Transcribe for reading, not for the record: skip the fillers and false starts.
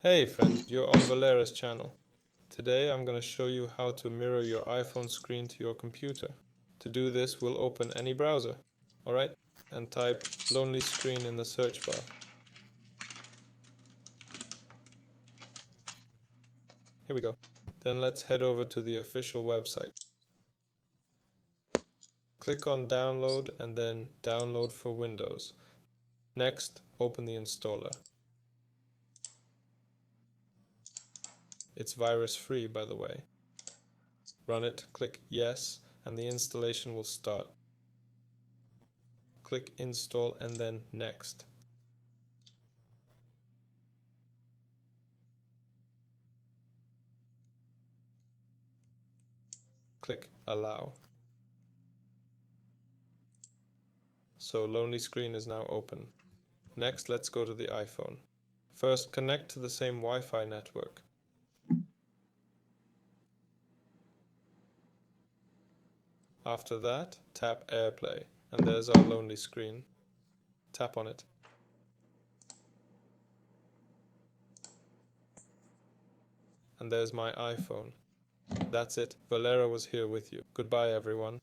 Hey friend, you're on Valera's channel. Today I'm going to show you how to mirror your iPhone screen to your computer. To do this, we'll open any browser, alright? And type lonely screen in the search bar. Here we go. Then let's head over to the official website. Click on download and then download for Windows. Next, open the installer. It's virus free, by the way. Run it, click yes, and the installation will start. Click install and then next. Click allow. So Lonely Screen is now open. Next, let's go to the iPhone. First, connect to the same Wi-Fi network. After that, tap AirPlay, and there's our Lonely Screen. Tap on it. And there's my iPhone. That's it. Valera was here with you. Goodbye, everyone.